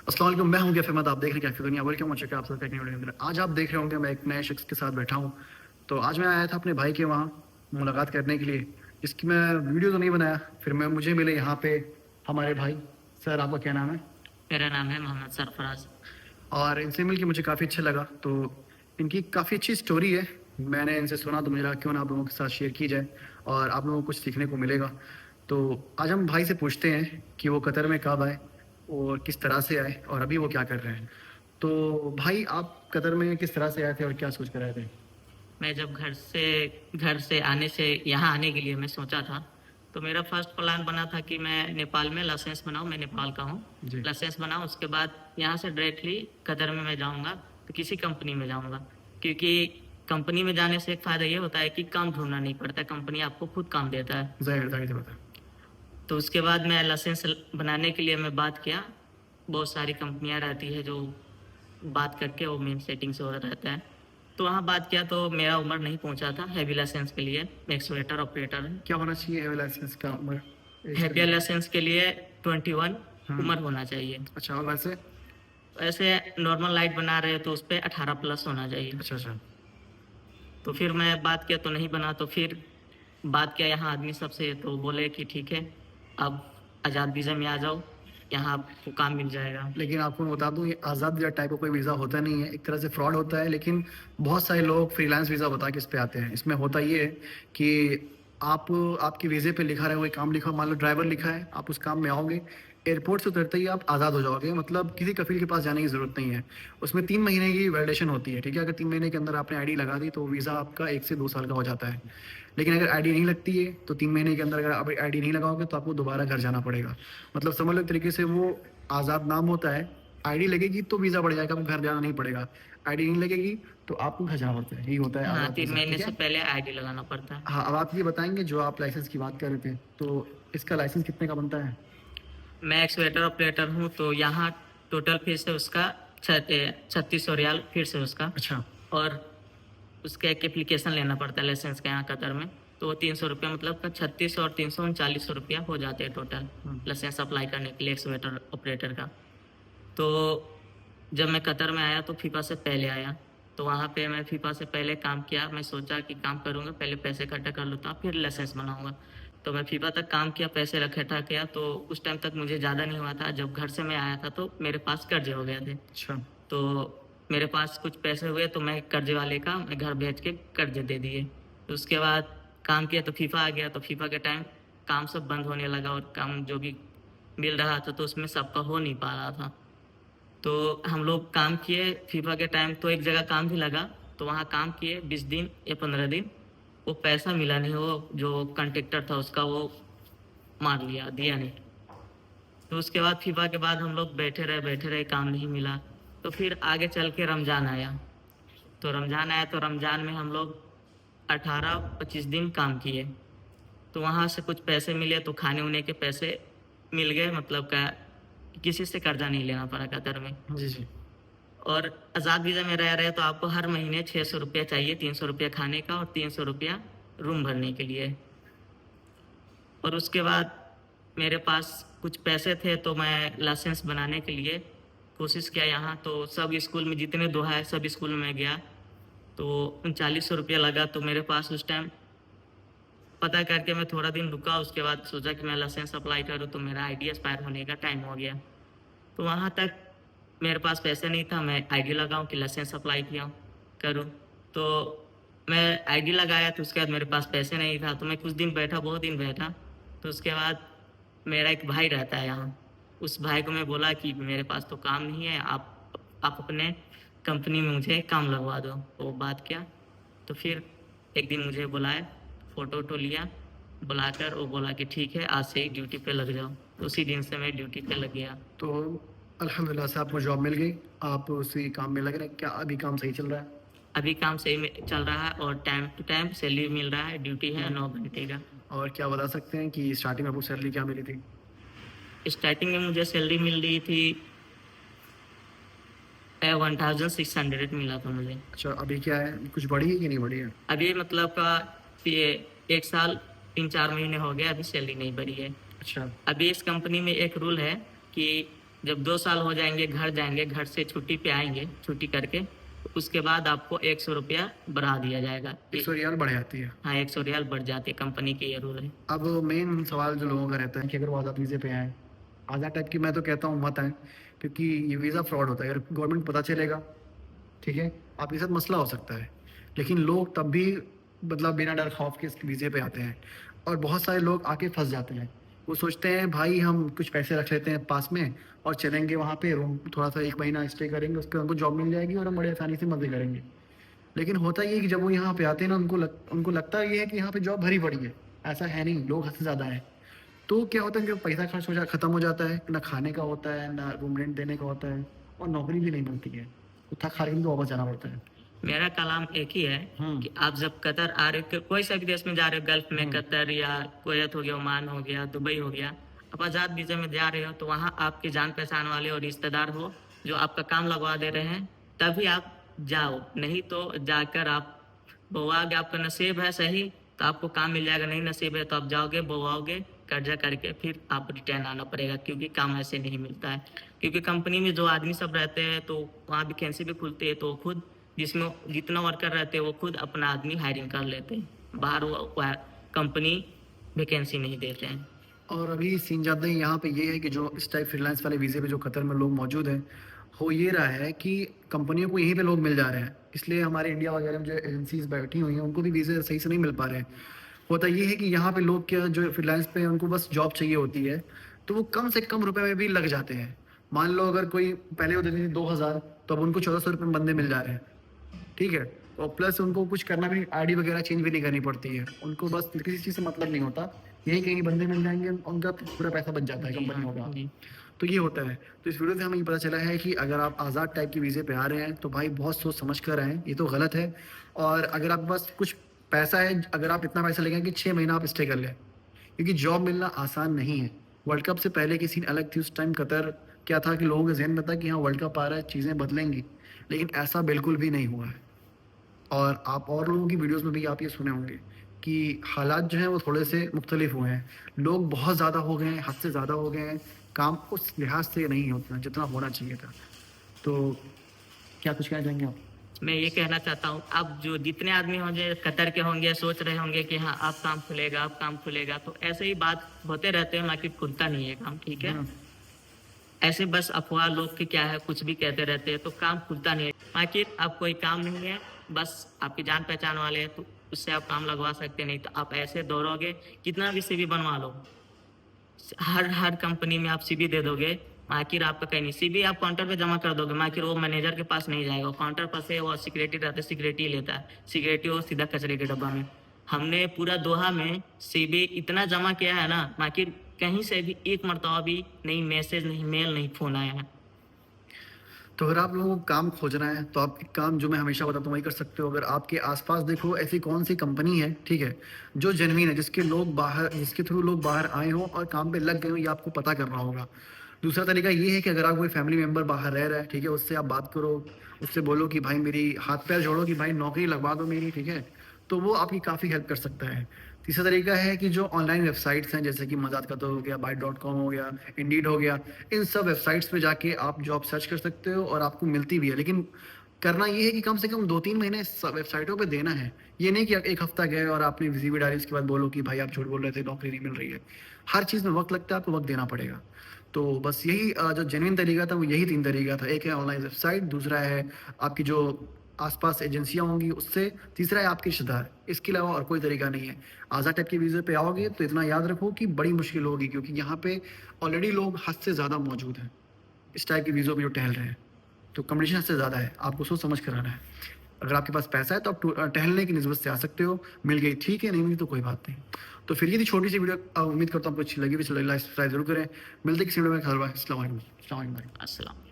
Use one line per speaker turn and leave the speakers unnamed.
अस्सलाम वालेकुम, मैं हूं कैफे मत। आप देख रहे हैं कैफे दुनिया। वेलकम हो चुका है आप सबका एक नई वीडियो के अंदर। आज आप देख रहे होंगे मैं एक नए शख्स के साथ बैठा हूं। तो आज मैं आया था अपने भाई के वहाँ मुलाकात करने के लिए, जिसकी मैं वीडियो तो नहीं बनाया। फिर मैं मुझे मिले यहाँ पे हमारे भाई। सर, आपका क्या नाम है?
मेरा नाम है मोहम्मद सरफराज।
और इनसे मिल के मुझे काफ़ी अच्छा लगा। तो इनकी काफ़ी अच्छी स्टोरी है। मैंने इनसे सुना तो मुझे लगा क्यों ना आप लोगों के साथ शेयर की जाए और आप लोगों को कुछ सीखने को मिलेगा। तो आज हम भाई से पूछते हैं कि वो कतर में कब आए और किस तरह से आए और अभी वो क्या कर रहे हैं। तो भाई, आप कतर में किस तरह से आए थे और क्या सोच कर आए थे?
मैं जब घर से आने से यहाँ आने के लिए मैं सोचा था, तो मेरा फर्स्ट प्लान बना था कि मैं नेपाल में लाइसेंस बनाऊँ। मैं नेपाल का हूँ।
जी।
लाइसेंस बनाऊँ, उसके बाद यहाँ से डायरेक्टली कतर में मैं जाऊँगा, तो किसी कंपनी में जाऊँगा। क्योंकि कंपनी में जाने से एक फ़ायदा ये होता है कि काम ढूंढना नहीं पड़ता, कंपनी आपको खुद काम देता है।
जाहिर जाहिर सी बात है।
तो उसके बाद मैं लाइसेंस बनाने के लिए मैं बात किया। बहुत सारी कंपनियां रहती है जो बात करके वो मेन सेटिंग से हो रहता है। तो वहाँ बात किया तो मेरा उम्र नहीं पहुँचा था हैवी लाइसेंस के लिए। मैं एक्सवेटर ऑपरेटर है।
क्या होना चाहिए है लाइसेंस का उम्र? एज
हैवी
का?
लाइसेंस के लिए 21 उम्र होना चाहिए।
अच्छा, और वैसे?
वैसे नॉर्मल लाइट बना रहे हो तो उस पर 18 प्लस होना चाहिए।
अच्छा अच्छा।
तो फिर मैं बात किया तो नहीं बना, तो फिर बात किया यहाँ आदमी सबसे, तो बोले कि ठीक है, अब आज़ाद वीज़ा में आ जाओ, यहाँ आपको काम मिल जाएगा।
लेकिन आपको मैं बता दूं, ये आज़ाद वीज़ा टाइप का कोई वीज़ा होता नहीं है। एक तरह से फ्रॉड होता है। लेकिन बहुत सारे लोग फ्रीलांस वीज़ा बता के इस पे आते हैं। इसमें होता ये है कि आप आपके वीज़े पे लिखा रहे, कोई काम लिखा, मान लो ड्राइवर लिखा है, आप उस काम में आओगे, एयरपोर्ट से उतरते ही आप आज़ाद हो जाओगे। मतलब किसी कफील के पास जाने की ज़रूरत नहीं है। उसमें 3 महीने की वैलिडेशन होती है, ठीक है? अगर 3 महीने के अंदर आपने आईडी लगा दी तो वीज़ा आपका 1 से 2 साल का हो जाता है। लेकिन अगर आईडी नहीं लगती है तो 3 महीने के अंदर अगर आप आईडी नहीं लगाओगे तो आपको दोबारा घर जाना पड़ेगा। मतलब समझ लो एक तरीके से वो आज़ाद नाम होता है। आईडी लगेगी तो वीज़ा बढ़ जाएगा, आपको घर जाना नहीं पड़ेगा। आईडी नहीं लगेगी तो आपको घर जाना पड़ता है। यही होता है
हाँ,
आज़ाद
3
वीज़ा,
महीने
ठीक है?
से पहले आईडी लगाना पड़ता है।
हाँ, अब आप ये बताएंगे जो आप लाइसेंस की बात कर रहे थे, तो इसका लाइसेंस कितने का बनता है?
मैं एक्सवेटर ऑपरेटर हूँ, तो यहाँ टोटल फीस है उसका 3600 रियाल फीस है उसका।
अच्छा।
और उसका एक एप्लीकेशन लेना पड़ता है लाइसेंस का यहाँ कतर में। तो वो 300 रुपया, मतलब का 36 और 339 रुपया हो जाते हैं टोटल लाइसेंस अप्लाई करने के लिए एक्सवेटर ऑपरेटर का। तो जब मैं कतर में आया तो फीफा से पहले आया, तो वहाँ पे मैं फीफा से पहले काम किया। मैं सोचा कि काम करूँगा, पहले पैसे इकट्ठा कर लूँगा फिर लाइसेंस बनाऊँगा। तो मैं फीफा तक काम किया, पैसे इकट्ठा किया। तो उस टाइम तक मुझे ज़्यादा नहीं हुआ था। जब घर से मैं आया था तो मेरे पास कर्जे हो गए थे।
अच्छा।
तो मेरे पास कुछ पैसे हुए तो मैं कर्जे वाले का मैं घर भेज के कर्जे दे दिए। तो उसके बाद काम किया तो फीफा आ गया। तो फीफा के टाइम काम सब बंद होने लगा और काम जो भी मिल रहा था तो उसमें सबका हो नहीं पा रहा था। तो हम लोग काम किए फीफा के टाइम, तो एक जगह काम भी लगा। तो वहाँ काम किए 20 दिन या 15 दिन। वो पैसा मिला नहीं, वो जो कॉन्ट्रेक्टर था उसका वो मार लिया, दिया नहीं। तो उसके बाद फीफा के बाद हम लोग बैठे रहे, काम नहीं मिला। तो फिर आगे चल के रमज़ान आया। तो रमज़ान आया तो रमज़ान में हम लोग 18-25 दिन काम किए। तो वहाँ से कुछ पैसे मिले, तो खाने उने के पैसे मिल गए। मतलब का किसी से कर्जा नहीं लेना पड़ा कतर में।
जी जी।
और आज़ाद वीज़ा में रह रहे तो आपको हर महीने 600 रुपया चाहिए, 300 रुपया खाने का और 300 रुपया रूम भरने के लिए। और उसके बाद मेरे पास कुछ पैसे थे तो मैं लाइसेंस बनाने के लिए कोशिश किया यहाँ। तो सब स्कूल में जितने दोहा है सब स्कूल में मैं गया। तो 3900 रुपया लगा। तो मेरे पास उस टाइम पता करके मैं थोड़ा दिन रुका। उसके बाद सोचा कि मैं लाइसेंस अप्लाई करूँ, तो मेरा आईडी एक्सपायर होने का टाइम हो गया। तो वहाँ तक मेरे पास पैसे नहीं था मैं आईडी लगाऊं कि लाइसेंस अप्लाई किया करूं। तो मैं आईडी लगाया, तो उसके बाद मेरे पास पैसे नहीं था। तो मैं कुछ दिन बैठा, बहुत दिन बैठा। तो उसके बाद मेरा एक भाई रहता है यहाँ, उस भाई को मैं बोला कि मेरे पास तो काम नहीं है, आप अपने कंपनी में मुझे काम लगवा दो। तो वो बात किया। तो फिर एक दिन मुझे बुलाए, फ़ोटो वोटो लिया, बुलाकर वो बोला कि ठीक है आज से ही ड्यूटी पे लग जाओ। तो उसी दिन से मैं ड्यूटी पे लग गया।
तो अल्हम्दुलिल्लाह से आपको जॉब मिल गई। आप उसी काम में लग रहे हैं। क्या अभी काम सही चल रहा है?
अभी काम सही में चल रहा है और टाइम टू टाइम सैलरी मिल रहा है। ड्यूटी है 9 घंटे का।
और क्या बता सकते हैं कि स्टार्टिंग में आपको सैलरी क्या मिली थी?
स्टार्टिंग में मुझे सैलरी मिल रही थी 1600 मिला था मुझे।
अच्छा, अभी क्या है? कुछ बढ़ी है कि नहीं बढ़ी है?
अभी मतलब का ये 1 साल 3-4 महीने हो गए, अभी सैलरी नहीं बढ़ी है।
अच्छा।
अभी इस कंपनी में एक रूल है कि जब 2 साल हो जाएंगे घर जाएंगे, घर से छुट्टी पे आएंगे, छुट्टी करके तो उसके बाद आपको 100 रुपया बढ़ा दिया जाएगा।
100 रियाल बढ़ जाती है।
हाँ, 100 रियाल बढ़ जाती है, कंपनी के ये रूल है।
अब मेन सवाल जो लोगों का रहता है कि अगर वो आज़ाद वीज़े पे आए, आज़ाद टाइप की मैं तो कहता हूँ मत आए, क्योंकि ये वीज़ा फ्रॉड होता है। अगर गवर्नमेंट पता चलेगा, ठीक है, आपके साथ मसला हो सकता है। लेकिन लोग तब भी मतलब बिना डर खौफ के इस वीज़े पे आते हैं, और बहुत सारे लोग आके फंस जाते हैं। वो सोचते हैं भाई हम कुछ पैसे रख लेते हैं पास में और चलेंगे वहाँ पे, रूम थोड़ा सा 1 महीना स्टे करेंगे, उसके बाद हमको जॉब मिल जाएगी और हम बड़े आसानी से मज़े करेंगे। लेकिन होता ये है कि जब वो यहाँ पे आते हैं ना, उनको लगता ये है कि यहाँ पे जॉब भरी पड़ी है। ऐसा है नहीं, लोग हद से ज़्यादा हैं। तो क्या होता है कि पैसा खर्च हो जा ख़त्म हो जाता है, ना खाने का होता है, ना रूम रेंट देने का होता है, और नौकरी भी नहीं मिलती है, तो थक हार के उनको वापस जाना पड़ता है।
मेरा कलाम एक ही है कि आप जब कतर आ रहे हो, कोई सा भी देश में जा रहे हो, गल्फ में कतर या कुवैत हो गया, ओमान हो गया, दुबई हो गया, आप आज़ाद वीज़े में जा रहे हो तो वहाँ आपके जान पहचान वाले और रिश्तेदार हो जो आपका काम लगवा दे रहे हैं, तभी आप जाओ। नहीं तो जाकर आप बोवाओगे, आपका नसीब है सही तो आपको काम मिल जाएगा, नहीं नसीब है तो आप जाओगे, बोवाओगे, कर्जा करके फिर आप रिटर्न आना पड़ेगा, क्योंकि काम ऐसे नहीं मिलता है। क्योंकि कंपनी में जो आदमी सब रहते हैं तो वहाँ वैकेंसी भी खुलती है, तो खुद जिसमें जितना वर्कर रहते हैं वो खुद अपना आदमी हायरिंग कर लेते हैं, बाहर वो कंपनी वैकेंसी नहीं देते हैं।
और अभी सीन ज़्यादा ही यहाँ पे ये है कि जो इस टाइप फ्रीलांस वाले वीज़े पे जो कतर में लोग मौजूद हैं, हो ये रहा है कि कंपनियों को यहीं पे लोग मिल जा रहे हैं, इसलिए हमारे इंडिया वगैरह में जो एजेंसीज बैठी हुई हैं उनको भी वीज़े सही से नहीं मिल पा रहे हैं। होता ये है कि यहाँ पे लोग क्या जो फ्रीलांस पे हैं, उनको बस जॉब चाहिए होती है, तो वो कम से कम रुपए में भी लग जाते हैं। मान लो अगर कोई पहले वो देते थे 2000, तो अब उनको 1400 रुपये में बंदे मिल जा रहे हैं, ठीक है। और प्लस उनको कुछ करना भी, आईडी वगैरह चेंज भी नहीं करनी पड़ती है, उनको बस किसी चीज़ से मतलब नहीं होता, यही कहीं बंदे मिल जाएंगे, उनका पूरा पैसा बच जाता है
जी
कंपनियों
हाँ,
का।
जी।
तो ये होता है। तो इस वीडियो से हमें ये पता चला है कि अगर आप आज़ाद टाइप की वीज़े पे आ रहे हैं तो भाई बहुत सोच समझ कर आएँ, ये तो गलत है। और अगर आपके पास कुछ पैसा है, अगर आप इतना पैसा लेके आएँ कि 6 महीना आप स्टे कर लें, क्योंकि जॉब मिलना आसान नहीं है। वर्ल्ड कप से पहले की सीन अलग थी, उस टाइम कतर क्या था कि लोगों के ज़हन में था कि हाँ वर्ल्ड कप आ रहा है, चीज़ें बदलेंगी, लेकिन ऐसा बिल्कुल भी नहीं हुआ है। और आप और लोगों की वीडियोज़ में भी आप ये सुने होंगे कि हालात जो हैं वो थोड़े से मुख्तलिफ हुए हैं। लोग बहुत ज़्यादा हो गए हैं, हद से ज़्यादा हो गए हैं, काम उस लिहाज से नहीं होता जितना होना चाहिए था। तो क्या कुछ कहना चाहेंगे आप?
मैं ये कहना चाहता हूँ, अब जो जितने आदमी होंगे कतर के होंगे, सोच रहे होंगे कि हाँ अब काम खुलेगा, अब काम खुलेगा, तो ऐसे ही बात होते रहते हैं, मार्केट खुलता नहीं है काम, ठीक है। ऐसे बस अफवाह लोग की क्या है, कुछ भी कहते रहते हैं, तो काम खुलता नहीं है। मार्केट अब कोई काम नहीं है, बस आपकी जान पहचान वाले हैं तो उससे आप काम लगवा सकते, नहीं तो आप ऐसे दौड़ोगे, कितना भी सीवी बनवा लो, हर कंपनी में आप सीवी दे दोगे, आखिर आपका कहीं नहीं, सीवी आप काउंटर पे जमा कर दोगे, आखिर वो मैनेजर के पास नहीं जाएगा, काउंटर पर से वो सिक्योरिटी रहता है, सिक्योरिटी लेता है, सिक्योरिटी वो सीधा कचरे के डब्बा में। हमने पूरा दोहा में सीवी इतना जमा किया है ना, आखिर कहीं से भी एक मरतबा भी नहीं मैसेज, नहीं मेल, नहीं फोन आया है।
तो अगर आप लोगों को काम खोजना है तो आप एक काम जो मैं हमेशा बताता हूँ वही कर सकते हो। अगर आपके आसपास देखो ऐसी कौन सी कंपनी है, ठीक है, जो जेन्युइन है, जिसके थ्रू लोग बाहर आए हों और काम पे लग गए हों, ये आपको पता करना होगा। दूसरा तरीका ये है कि अगर आप कोई फैमिली मेम्बर बाहर रह रहा है, ठीक है, उससे आप बात करो, उससे बोलो कि भाई मेरी हाथ पैर जोड़ो कि भाई नौकरी लगवा दो मेरी, ठीक है, तो वो आपकी काफ़ी हेल्प कर सकता है। तीसरा तरीका है कि जो ऑनलाइन वेबसाइट्स हैं जैसे कि मज़ाद का तो हो गया, बाइट.com हो गया, इंडीड हो गया, इन सब वेबसाइट्स पे जाके आप जॉब सर्च कर सकते हो और आपको मिलती भी है। लेकिन करना ये है कि कम से कम 2-3 महीने इस वेबसाइटों पे देना है। ये नहीं कि आप 1 हफ्ता गए और आपने सीवी डाली, उसके बाद बोलो कि भाई आप झूठ बोल रहे थे, नौकरी नहीं मिल रही है। हर चीज़ में वक़्त लगता है, आपको वक़्त देना पड़ेगा। तो बस यही जो जेन्युइन तरीका था वो यही 3 तरीका था। एक है ऑनलाइन वेबसाइट, दूसरा है आपकी जो आस-पास एजेंसियाँ होंगी उससे, तीसरा है आपके रिश्तेदार। इसके अलावा और कोई तरीका नहीं है। आज़ाद टाइप के वीज़े पे आओगे तो इतना याद रखो कि बड़ी मुश्किल होगी, क्योंकि यहाँ पे ऑलरेडी लोग हद से ज़्यादा मौजूद हैं, इस टाइप के वीज़ों पे जो टहल रहे हैं। तो कॉम्पिटिशन हद से ज़्यादा है, आपको सोच समझ कर आना है। अगर आपके पास पैसा है तो आप टहलने की निस्बत से आ सकते हो, मिल गई ठीक है, नहीं मिली तो कोई बात नहीं। तो फिर ये थी छोटी सी वीडियो, उम्मीद करता हूँ आपको अच्छी लगी भी, चलो लाइक सब्सक्राइब ज़रूर करें। मिलते हैं किसी वीडियो में, अस्सलाम वालेकुम।
अस्सलाम।